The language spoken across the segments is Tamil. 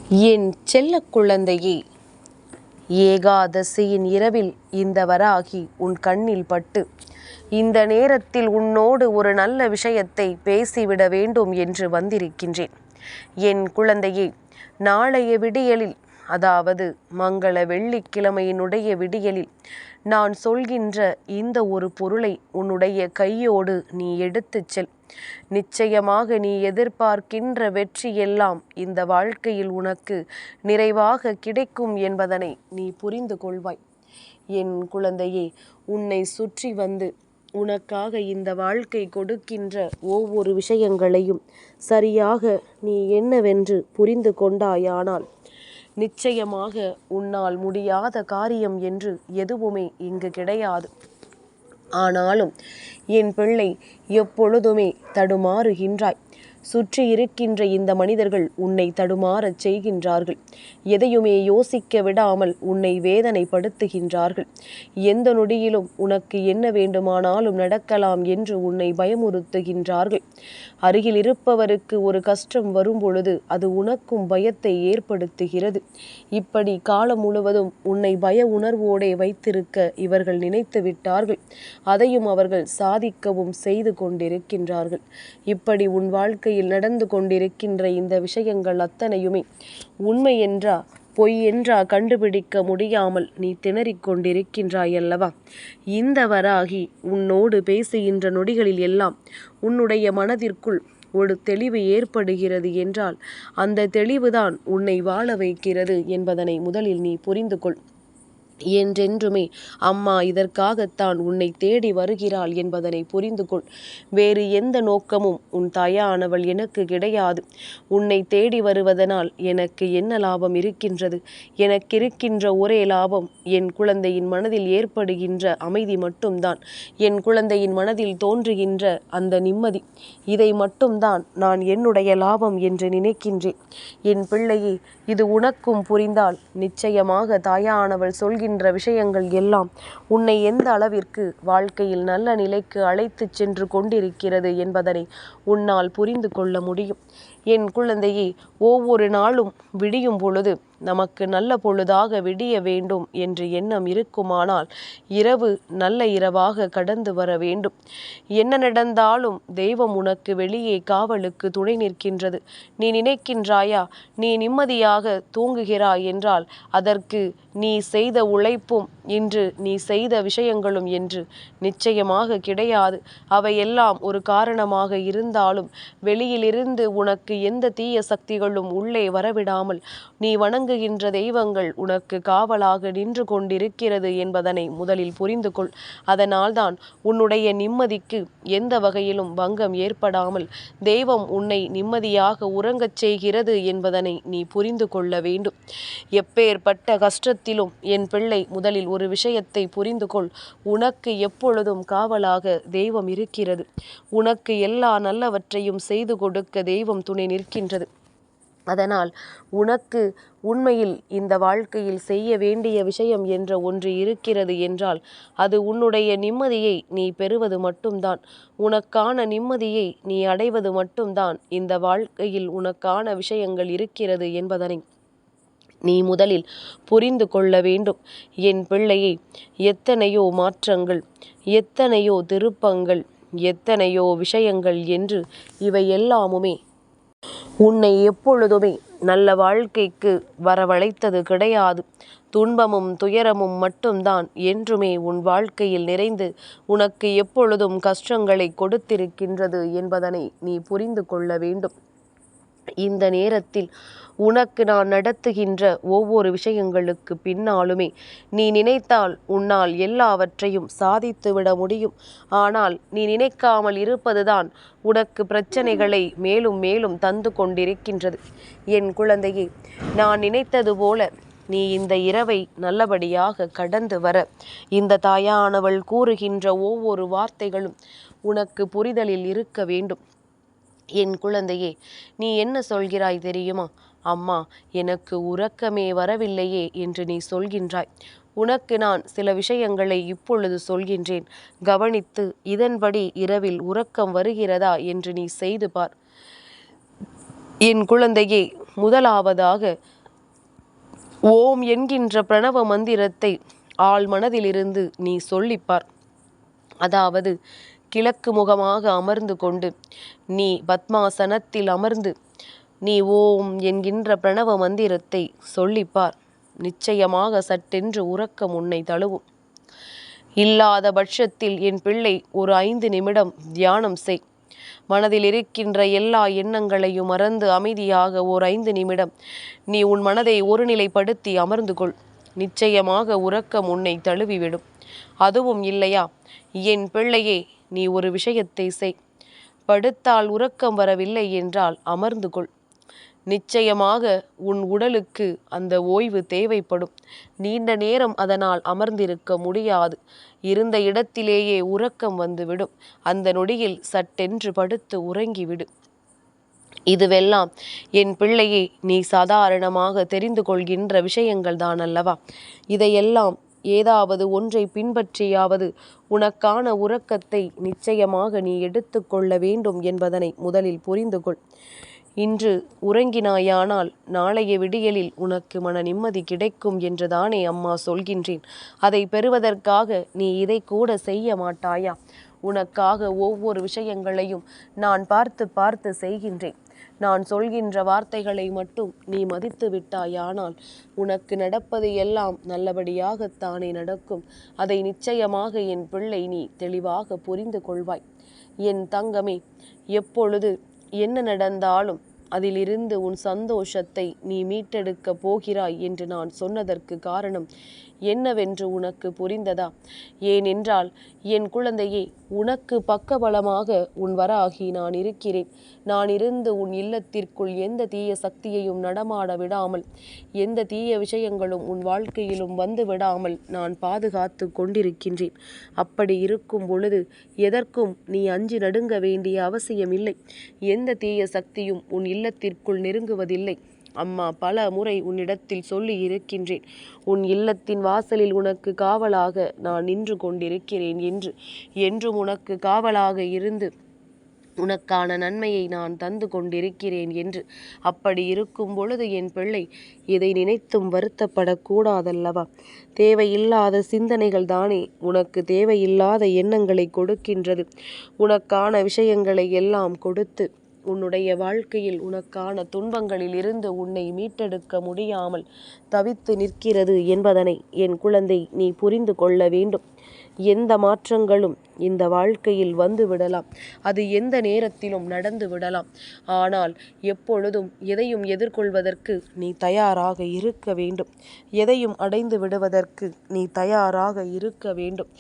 என் செல்ல குழந்தையே, ஏகாதசியின் இரவில் இந்த வராகி உன் கண்ணில் பட்டு இந்த நேரத்தில் உன்னோடு ஒரு நல்ல விஷயத்தை பேசிவிட வேண்டும் என்று வந்திருக்கின்றேன். என் குழந்தையே, நாளைய விடியலில், அதாவது மங்கள வெள்ளிக்கிழமையினுடைய விடியலில் நான் சொல்கின்ற இந்த ஒரு பொருளை உன்னுடைய கையோடு நீ எடுத்துச் செல். நிச்சயமாக நீ எதிர்பார்க்கின்ற வெற்றி எல்லாம் இந்த வாழ்க்கையில் உனக்கு நிறைவாக கிடைக்கும் என்பதனை நீ புரிந்து கொள்வாய். என் குழந்தையே, உன்னை சுற்றி வந்து உனக்காக இந்த வாழ்க்கை கொடுக்கின்ற ஒவ்வொரு விஷயங்களையும் சரியாக நீ என்னவென்று புரிந்து கொண்டாயானால் நிச்சயமாக உன்னால் முடியாத காரியம் என்று எதுவுமே இங்கு கிடையாது. ஆனாலும் என் பிள்ளை, எப்பொழுதுமே தடுமாறுகின்றாய். சுற்றி இருக்கின்ற இந்த மனிதர்கள் உன்னை தடுமாறச் செய்கின்றார்கள். எதையுமே யோசிக்க விடாமல் உன்னை வேதனைப்படுத்துகின்றார்கள். எந்த நொடியிலும் உனக்கு என்ன வேண்டுமானாலும் நடக்கலாம் என்று உன்னை பயமுறுத்துகின்றார்கள். அருகில் இருப்பவருக்கு ஒரு கஷ்டம் வரும் பொழுது அது உனக்கும் பயத்தை ஏற்படுத்துகிறது. இப்படி காலம் முழுவதும் உன்னை பய உணர்வோடே வைத்திருக்க இவர்கள் நினைத்து விட்டார்கள். அதையும் அவர்கள் சாதிக்கவும் செய்து கொண்டிருக்கின்றார்கள். இப்படி உன் வாழ்க்கையில் நடந்து கொண்டிருக்கின்ற இந்த விஷயங்கள் அத்தனையுமே உண்மை என்றா பொய் என்றா கண்டுபிடிக்க முடியாமல் நீ திணறிக் கொண்டிருக்கின்றாய் அல்லவா? இந்த வராகி உன்னோடு பேசுகின்ற நொடிகளில் எல்லாம் உன்னுடைய மனதிற்குள் ஒரு தெளிவு ஏற்படுகிறது என்றால் அந்த தெளிவுதான் உன்னை வாழ வைக்கிறது என்பதனை முதலில் நீ புரிந்து கொள். என்றென்றுமே அம்மா இதற்காகத்தான் உன்னை தேடி வருகிறாள் என்பதனை புரிந்து கொள். வேறு எந்த நோக்கமும் உன் தாயானவள் எனக்கு கிடையாது. உன்னை தேடி வருவதனால் எனக்கு என்ன லாபம் இருக்கின்றது? எனக்கு இருக்கின்ற ஒரே லாபம் என் குழந்தையின் மனதில் ஏற்படுகின்ற அமைதி மட்டும்தான். என் குழந்தையின் மனதில் தோன்றுகின்ற அந்த நிம்மதி, இதை மட்டும்தான் நான் என்னுடைய லாபம் என்று நினைக்கின்றேன். என் பிள்ளையே, இது உனக்கும் புரிந்தால் நிச்சயமாக தாயானவள் சொல்கின்ற விஷயங்கள் எல்லாம் உன்னை எந்த அளவிற்கு வாழ்க்கையில் நல்ல நிலைக்கு அழைத்துச் சென்று கொண்டிருக்கிறது என்பதனை உன்னால் புரிந்து கொள்ள முடியும். என் குழந்தையே, ஒவ்வொரு நாளும் விடியும் பொழுது நமக்கு நல்ல பொழுதாக விடிய வேண்டும் என்று எண்ணம் இருக்குமானால் இரவு நல்ல இரவாக கடந்து வர வேண்டும். என்ன நடந்தாலும் தெய்வம் உனக்கு வெளியே காவலுக்கு துணை நிற்கின்றது. நீ நினைக்கின்றாயா நீ நிம்மதியாக தூங்குகிறாய் என்றால் அதற்கு நீ செய்த உழைப்பும் இன்று நீ செய்த விஷயங்களும் என்று நிச்சயமாக கிடையாது. அவையெல்லாம் ஒரு காரணமாக இருந்தாலும் வெளியிலிருந்து உனக்கு எந்த தீய சக்திகளும் உள்ளே வரவிடாமல் நீ வணங்குகின்ற தெய்வங்கள் உனக்கு காவலாக நின்று கொண்டிருக்கிறது என்பதனை முதலில் புரிந்து கொள். அதனால்தான் உன்னுடைய நிம்மதிக்கு எந்த வகையிலும் பங்கம் ஏற்படாமல் தெய்வம் உன்னை நிம்மதியாக உறங்கச் செய்கிறது என்பதனை நீ புரிந்து கொள்ள வேண்டும். எப்பேற்பட்ட கஷ்டத்திலும் என் பிள்ளை, முதலில் ஒரு விஷயத்தை புரிந்து கொள். உனக்கு எப்பொழுதும் காவலாக தெய்வம் இருக்கிறது. உனக்கு எல்லா நல்லவற்றையும் செய்து கொடுக்க தெய்வம் துணை நிற்கின்றது. அதனால் உனக்கு உண்மையில் இந்த வாழ்க்கையில் செய்ய வேண்டிய விஷயம் என்ற ஒன்று இருக்கிறது என்றால் அது உன்னுடைய நிம்மதியை நீ பெறுவது மட்டும்தான். உனக்கான நிம்மதியை நீ அடைவது மட்டும்தான் இந்த வாழ்க்கையில் உனக்கான விஷயங்கள் இருக்கிறது என்பதனை நீ முதலில் புரிந்து கொள்ள வேண்டும். என் பிள்ளையை, எத்தனையோ மாற்றங்கள், எத்தனையோ திருப்பங்கள், எத்தனையோ விஷயங்கள் என்று இவை எல்லாமுமே உன்னை எப்பொழுதுமே நல்ல வாழ்க்கைக்கு வரவழைத்தது கிடையாது. துன்பமும் துயரமும் மட்டும்தான் என்றுமே உன் வாழ்க்கையில் நிறைந்து உனக்கு எப்பொழுதும் கஷ்டங்களை கொடுத்திருக்கின்றது என்பதனை நீ புரிந்து கொள்ள வேண்டும். இந்த நேரத்தில் உனக்கு நான் நடத்துகின்ற ஒவ்வொரு விஷயங்களுக்கு பின்னாலுமே நீ நினைத்தால் உன்னால் எல்லாவற்றையும் சாதித்துவிட முடியும். ஆனால் நீ நினைக்காமல் இருப்பதுதான் உனக்கு பிரச்சனைகளை மேலும் மேலும் தந்து கொண்டிருக்கின்றது. என் குழந்தையே, நான் நினைத்தது போல நீ இந்த இரவை நல்லபடியாக கடந்து வர இந்த தாயானவள் கூறுகின்ற ஒவ்வொரு வார்த்தைகளும் உனக்கு புரிதலில் இருக்க வேண்டும். என் குழந்தையே, நீ என்ன சொல்கிறாய் தெரியுமா? அம்மா, எனக்கு உறக்கமே வரவில்லையே என்று நீ சொல்கின்றாய். உனக்கு நான் சில விஷயங்களை இப்பொழுது சொல்கின்றேன். கவனித்து இதன்படி இரவில் உறக்கம் வருகிறதா என்று நீ செய்து பார். என் குழந்தையே, முதலாவதாக ஓம் என்கின்ற பிரணவ மந்திரத்தை ஆழ் மனதிலிருந்து நீ சொல்லிப்பார். அதாவது கிழக்கு முகமாக அமர்ந்து கொண்டு நீ பத்மாசனத்தில் அமர்ந்து நீ ஓம் என்கின்ற பிரணவ மந்திரத்தை சொல்லிப்பார். நிச்சயமாக சட்டென்று உறக்கம் உன்னை தழுவும். இல்லாத பட்சத்தில் என் பிள்ளை ஒரு 5 நிமிடம் தியானம் செய். மனதில் இருக்கின்ற எல்லா எண்ணங்களையும் மறந்து அமைதியாக ஓர் 5 நிமிடம் நீ உன் மனதை ஒருநிலைப்படுத்தி அமர்ந்து கொள். நிச்சயமாக உறக்கம் உன்னை தழுவிவிடும். அதுவும் இல்லையா, என் பிள்ளையே, நீ ஒரு விஷயத்தை செய். படுத்தால் உறக்கம் வரவில்லை என்றால் அமர்ந்து கொள். நிச்சயமாக உன் உடலுக்கு அந்த ஓய்வு தேவைப்படும். நீண்ட நேரம் அதனால் அமர்ந்திருக்க முடியாது. இருந்த இடத்திலேயே உறக்கம் வந்துவிடும். அந்த நொடியில் சட்டென்று படுத்து உறங்கிவிடு. இதுவெல்லாம் என் பிள்ளையே நீ சாதாரணமாக தெரிந்து கொள்கின்ற விஷயங்கள் தான் அல்லவா? இதையெல்லாம் ஏதாவது ஒன்றை பின்பற்றியாவது உனக்கான உறக்கத்தை நிச்சயமாக நீ எடுத்துக்கொள்ள வேண்டும் என்பதனை முதலில் புரிந்து கொள். இன்று உறங்கினாயானால் நாளைய விடியலில் உனக்கு மன நிம்மதி கிடைக்கும் என்று தானே அம்மா சொல்கின்றேன். அதை பெறுவதற்காக நீ இதை கூட செய்ய மாட்டாயா? உனக்காக ஒவ்வொரு விஷயங்களையும் நான் பார்த்து பார்த்து செய்கின்றேன். நான் சொல்கின்ற வார்த்தைகளை மட்டும் நீ மதித்து விட்டாயானால் உனக்கு நடப்பது எல்லாம் நல்லபடியாகத்தானே நடக்கும். அதை நிச்சயமாக என் பிள்ளை நீ தெளிவாக புரிந்து கொள்வாய். என் தங்கமே, எப்பொழுது என்ன நடந்தாலும் அதிலிருந்து உன் சந்தோஷத்தை நீ மீட்டெடுக்கப் போகிறாய் என்று நான் சொன்னதற்கு காரணம் என்னவென்று உனக்கு புரிந்ததா? ஏனென்றால் என் குழந்தையே, உனக்கு பக்கபலமாக உன் வராகி நான் இருக்கிறேன். நான் இருந்து உன் இல்லத்திற்குள் எந்த தீய சக்தியையும் நடமாட விடாமல், எந்த தீய விஷயங்களும் உன் வாழ்க்கையிலும் வந்து விடாமல் நான் பாதுகாத்து கொண்டிருக்கின்றேன். அப்படி இருக்கும் பொழுது எதற்கும் நீ அஞ்சி நடுங்க வேண்டிய அவசியமில்லை. எந்த தீய சக்தியும் உன் இல்லத்திற்குள் நெருங்குவதில்லை. அம்மா பல முறை உன்னிடத்தில் சொல்லி இருக்கின்றேன். உன் இல்லத்தின் வாசலில் உனக்கு காவலாக நான் நின்று கொண்டிருக்கிறேன் என்று. என்றும் உனக்கு காவலாக இருந்து உனக்கான நன்மையை நான் தந்து கொண்டிருக்கிறேன் என்று. அப்படி இருக்கும் பொழுது என் பிள்ளை, இதை நினைத்தும் வருத்தப்படக்கூடாதல்லவா? தேவையில்லாத சிந்தனைகள் தானே உனக்கு தேவையில்லாத எண்ணங்களை கொடுக்கின்றது. உனக்கான விஷயங்களை எல்லாம் கொடுத்து உன்னுடைய வாழ்க்கையில் உனக்கான துன்பங்களில் இருந்து உன்னை மீட்டெடுக்க முடியாமல் தவித்து நிற்கிறது என்பதனை என் குழந்தை நீ புரிந்து கொள்ள வேண்டும். எந்த மாற்றங்களும் இந்த வாழ்க்கையில் வந்து விடலாம். அது எந்த நேரத்திலும் நடந்து விடலாம். ஆனால் எப்பொழுதும் எதையும் எதிர்கொள்வதற்கு நீ தயாராக இருக்க வேண்டும். எதையும் அடைந்து விடுவதற்கு நீ தயாராக இருக்க வேண்டும்.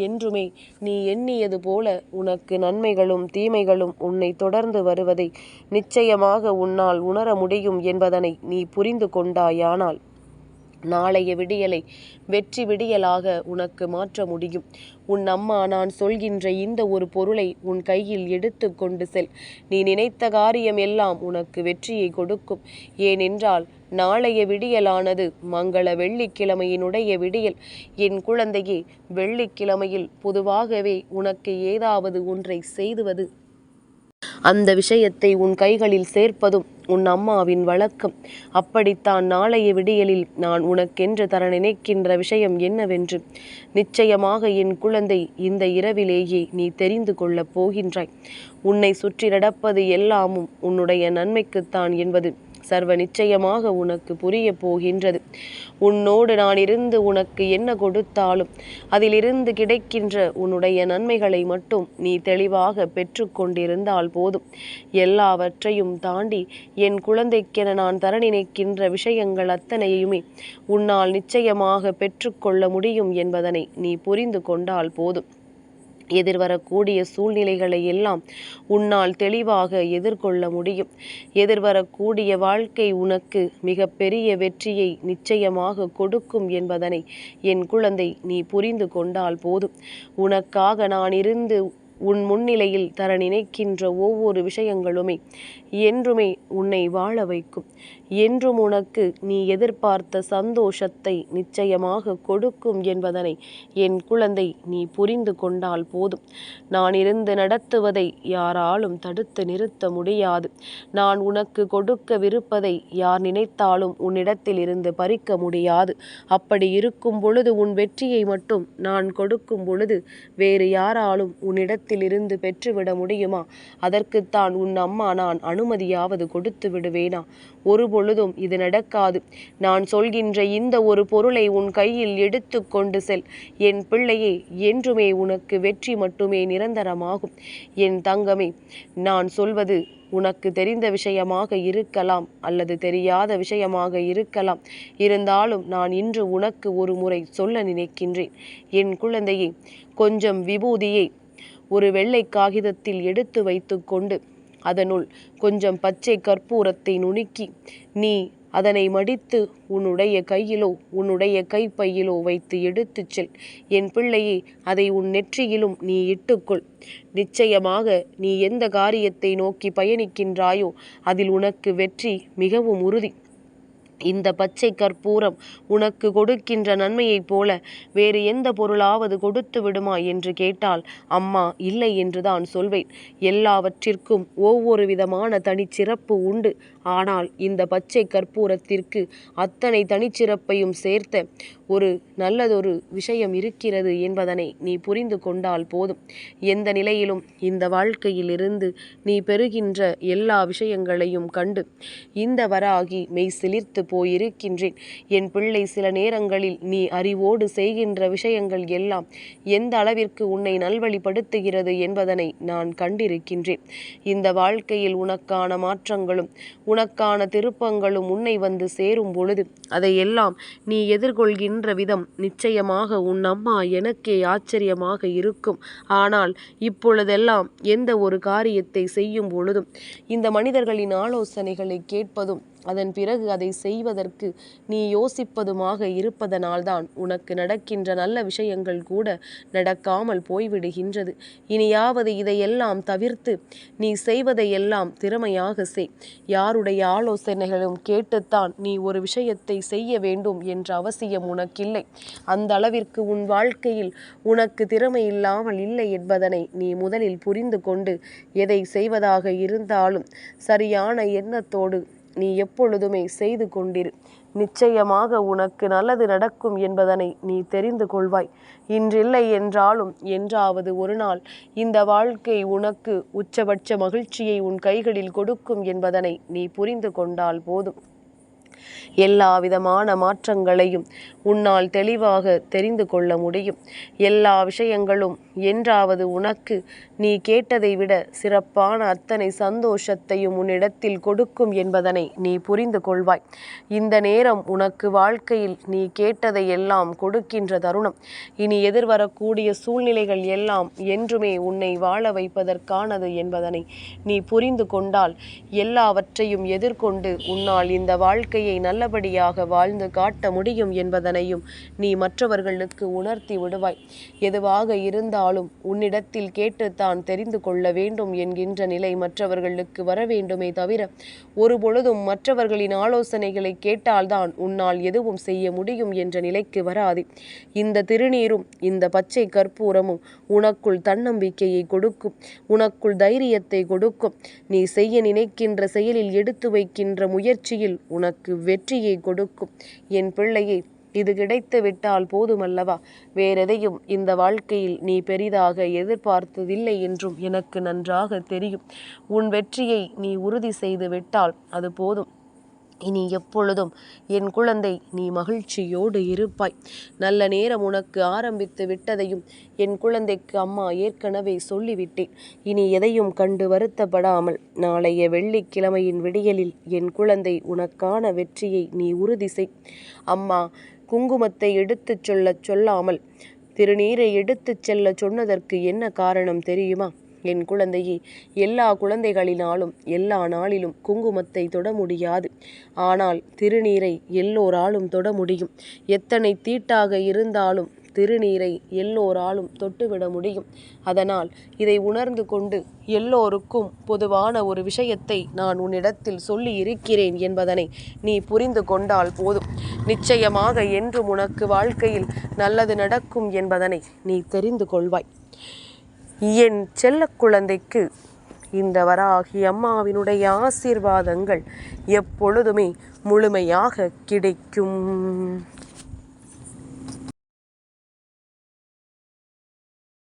என்றுமே நீ எண்ணியது போல உனக்கு நன்மைகளும் தீமைகளும் உன்னை தொடர்ந்து வருவதை நிச்சயமாக உன்னால் உணர முடியும் என்பதனை நீ புரிந்து கொண்டாயானால் நாளைய விடியலை வெற்றி விடியலாக உனக்கு மாற்ற முடியும். உன் அம்மா நான் சொல்கின்ற இந்த ஒரு பொருளை உன் கையில் எடுத்து கொண்டு செல். நீ நினைத்த காரியம் எல்லாம் உனக்கு வெற்றியை கொடுக்கும். ஏனென்றால் நாளைய விடியலானது மங்கள வெள்ளிக்கிழமையினுடைய விடியல். என் குழந்தையே, வெள்ளிக்கிழமையில் பொதுவாகவே உனக்கு ஏதாவது ஒன்றை செய்துவது, அந்த விஷயத்தை உன் கைகளில் சேர்ப்பதும் உன் அம்மாவின் வழக்கம். அப்படித்தான் நாளைய விடியலில் நான் உனக்கென்று தர நினைக்கின்ற விஷயம் என்னவென்று நிச்சயமாக என் குழந்தை இந்த இரவிலேயே நீ தெரிந்து கொள்ளப் போகின்றாய். உன்னை சுற்றி நடப்பது எல்லாமும் உன்னுடைய நன்மைக்குத்தான் என்பது சர்வ நிச்சயமாக உனக்கு புரிய போகின்றது. உன்னோடு நான் இருந்து உனக்கு என்ன கொடுத்தாலும் அதிலிருந்து கிடைக்கின்ற உன்னுடைய நன்மைகளை மட்டும் நீ தெளிவாக பெற்று கொண்டிருந்தால் போதும். எல்லாவற்றையும் தாண்டி என் குழந்தைக்கென நான் தர நினைக்கின்ற விஷயங்கள் அத்தனையுமே உன்னால் நிச்சயமாக பெற்றுக்கொள்ள முடியும் என்பதனை நீ புரிந்து கொண்டால் போதும். எதிர்வரக்கூடிய சூழ்நிலைகளை எல்லாம் உன்னால் தெளிவாக எதிர்கொள்ள முடியும். எதிர்வரக்கூடிய வாழ்க்கை உனக்கு மிக பெரிய வெற்றியை நிச்சயமாக கொடுக்கும் என்பதனை என் குழந்தை நீ புரிந்து கொண்டால் போதும். உனக்காக நான் இருந்து உன் முன்னிலையில் தர நினைக்கின்ற ஒவ்வொரு விஷயங்களுமே என்றுமே உன்னை வாழ வைக்கும். என்றும் உனக்கு நீ எதிர்பார்த்த சந்தோஷத்தை நிச்சயமாக கொடுக்கும் என்பதனை என் குழந்தை நீ புரிந்து கொண்டால் போதும். நான் இருந்து நடத்துவதை யாராலும் தடுத்து நிறுத்த முடியாது. நான் உனக்கு கொடுக்கவிருப்பதை யார் நினைத்தாலும் உன்னிடத்தில் இருந்து பறிக்க முடியாது. அப்படி இருக்கும் பொழுது உன் வெற்றியை மட்டும் நான் கொடுக்கும் பொழுது வேறு யாராலும் உன்னிடத்தில் இருந்து பெற்றுவிட முடியுமா? அதற்குத்தான் உன் அம்மா நான் அனுமதியாவது கொடுத்து விடுவேனா? ஒரு பொழுதும் இது நடக்காது. நான் சொல்கின்ற இந்த ஒரு பொருளை உன் கையில் எடுத்து கொண்டு செல். என் பிள்ளையே, என்றுமே உனக்கு வெற்றி மட்டுமே நிரந்தரமாகும். என் தங்கமே, நான் சொல்வது உனக்கு தெரிந்த விஷயமாக இருக்கலாம் அல்லது தெரியாத விஷயமாக இருக்கலாம். இருந்தாலும் நான் இன்று உனக்கு ஒரு முறை சொல்ல நினைக்கின்றேன். என் குழந்தையே, கொஞ்சம் விபூதியை ஒரு வெள்ளை காகிதத்தில் எடுத்து வைத்து கொண்டு அதனுள் கொஞ்சம் பச்சை கற்பூரத்தை நுணுக்கி நீ அதனை மடித்து உன்னுடைய கையிலோ உன்னுடைய கைப்பையிலோ வைத்து எடுத்துச் செல். என் பிள்ளையே, அதை உன் நெற்றியிலும் நீ இட்டுக்கொள். நிச்சயமாக நீ எந்த காரியத்தை நோக்கி பயணிக்கின்றாயோ அதில் உனக்கு வெற்றி மிகவும் உறுதி. இந்த பச்சை கற்பூரம் உனக்கு கொடுக்கின்ற நன்மையைப் போல வேறு எந்த பொருளாவது கொடுத்து விடுமா என்று கேட்டால் அம்மா இல்லை என்றுதான் சொல்வேன். எல்லாவற்றிற்கும் ஒவ்வொரு விதமான தனிச்சிறப்பு உண்டு. ஆனால் இந்த பச்சை கற்பூரத்திற்கு அத்தனை தனிச்சிறப்பையும் சேர்த்த ஒரு நல்லதொரு விஷயம் இருக்கிறது என்பதனை நீ புரிந்து கொண்டால் போதும். எந்த நிலையிலும் இந்த வாழ்க்கையிலிருந்து நீ பெறுகின்ற எல்லா விஷயங்களையும் கண்டு இந்த வராகி மெய் சிலிர்த்து போயிருக்கின்றேன். என் பிள்ளை, சில நேரங்களில் நீ அறிவோடு செய்கின்ற விஷயங்கள் எல்லாம் எந்த அளவிற்கு உன்னை நல்வழிப்படுத்துகிறது என்பதனை நான் கண்டிருக்கின்றேன். இந்த வாழ்க்கையில் உனக்கான மாற்றங்களும் உனக்கான திருப்பங்களும் உன்னை வந்து சேரும் பொழுது அதையெல்லாம் நீ எதிர்கொள்கின்ற விதம் நிச்சயமாக உன் அம்மா எனக்கே ஆச்சரியமாக இருக்கும். ஆனால் இப்பொழுதெல்லாம் எந்த ஒரு காரியத்தை செய்யும் பொழுதும் இந்த மனிதர்களின் ஆலோசனைகளை கேட்பதும் அதன் பிறகு அதை செய்வதற்கு நீ யோசிப்பதுமாக இருப்பதனால்தான் உனக்கு நடக்கின்ற நல்ல விஷயங்கள் கூட நடக்காமல் போய்விடுகின்றது. இனியாவது இதையெல்லாம் தவிர்த்து நீ செய்வதையெல்லாம் திறமையாக செய். யாருடைய ஆலோசனைகளும் கேட்டுத்தான் நீ ஒரு விஷயத்தை செய்ய வேண்டும் என்ற அவசியம் உனக்கில்லை. அந்த அளவிற்கு உன் வாழ்க்கையில் உனக்கு திறமை இல்லாமல் இல்லை என்பதனை நீ முதலில் புரிந்து கொண்டு எதை செய்வதாக இருந்தாலும் சரியான எண்ணத்தோடு நீ எப்பொழுதுமே செய்து கொண்டிரு. நிச்சயமாக உனக்கு நல்லது நடக்கும் என்பதனை நீ தெரிந்து கொள்வாய். இன்றில்லை என்றாலும் என்றாவது ஒரு நாள் இந்த வாழ்க்கை உனக்கு உச்சபட்ச மகிழ்ச்சியை உன் கைகளில் கொடுக்கும் என்பதனை நீ புரிந்து கொண்டால் போதும். எல்லா விதமான மாற்றங்களையும் உன்னால் தெளிவாக தெரிந்து கொள்ள முடியும். எல்லா விஷயங்களும் என்றாவது உனக்கு நீ கேட்டதை விட சிறப்பான அத்தனை சந்தோஷத்தையும் உன்னிடத்தில் கொடுக்கும் என்பதனை நீ புரிந்து கொள்வாய். இந்த நேரம் உனக்கு வாழ்க்கையில் நீ கேட்டதை எல்லாம் கொடுக்கின்ற தருணம். இனி எதிர்வரக்கூடிய சூழ்நிலைகள் எல்லாம் என்றுமே உன்னை வாழ வைப்பதற்கானது என்பதனை நீ புரிந்து கொண்டால் எல்லாவற்றையும் எதிர்கொண்டு உன்னால் இந்த வாழ்க்கையை நல்லபடியாக வாழ்ந்து காட்ட முடியும் என்பதனையும் நீ மற்றவர்களுக்கு உணர்த்தி விடுவாய். எதுவாக இருந்தாலும் உன்னிடத்தில் கேட்டுத்தான் தெரிந்து கொள்ள வேண்டும் என்கின்ற நிலை மற்றவர்களுக்கு வர வேண்டுமே தவிர ஒரு பொழுதும் மற்றவர்களின் ஆலோசனைகளை கேட்டால்தான் உன்னால் எதுவும் செய்ய முடியும் என்ற நிலைக்கு வராது. இந்த திருநீரும் இந்த பச்சை கற்பூரமும் உனக்குள் தன்னம்பிக்கையை கொடுக்கும், உனக்குள் தைரியத்தை கொடுக்கும். நீ செய்ய நினைக்கின்ற செயலில் எடுத்து வைக்கின்ற முயற்சியில் உனக்கு வெற்றியை கொடுக்கும். என் பிள்ளையை, இது கிடைத்து விட்டால் போதுமல்லவா? வேறெதையும் இந்த வாழ்க்கையில் நீ பெரிதாக எதிர்பார்த்ததில்லை என்றும் எனக்கு நன்றாக தெரியும். உன் வெற்றியை நீ உறுதி செய்து விட்டால் அது போதும். இனி எப்பொழுதும் என் குழந்தை நீ மகிழ்ச்சியோடு இருப்பாய். நல்ல நேரம் உனக்கு ஆரம்பித்து விட்டதையும் என் குழந்தைக்கு அம்மா ஏற்கனவே சொல்லிவிட்டேன். இனி எதையும் கண்டு வருத்தப்படாமல் நாளைய வெள்ளிக்கிழமையின் விடியலில் என் குழந்தை உனக்கான வெற்றியை நீ உறுதி செய். அம்மா குங்குமத்தை எடுத்துச் சொல்லாமல் திருநீரை எடுத்துச் செல்ல சொன்னதற்கு என்ன காரணம் தெரியுமா? என் குழந்தையே, எல்லா குழந்தைகளினாலும் எல்லா நாளிலும் குங்குமத்தை தொட முடியாது. ஆனால் திருநீரை எல்லோராலும் தொட முடியும். எத்தனை தீட்டாக இருந்தாலும் திருநீரை எல்லோராலும் தொட்டுவிட முடியும். அதனால் இதை உணர்ந்து கொண்டு எல்லோருக்கும் பொதுவான ஒரு விஷயத்தை நான் உன்னிடத்தில் சொல்லி இருக்கிறேன் என்பதனை நீ புரிந்து கொண்டால் போதும். நிச்சயமாக என்றும் உனக்கு வாழ்க்கையில் நல்லது நடக்கும் என்பதனை நீ தெரிந்து கொள்வாய். என் செல்ல குழந்தைக்கு இந்த வராகி அம்மாவினுடைய ஆசீர்வாதங்கள் எப்பொழுதுமே முழுமையாக கிடைக்கும்.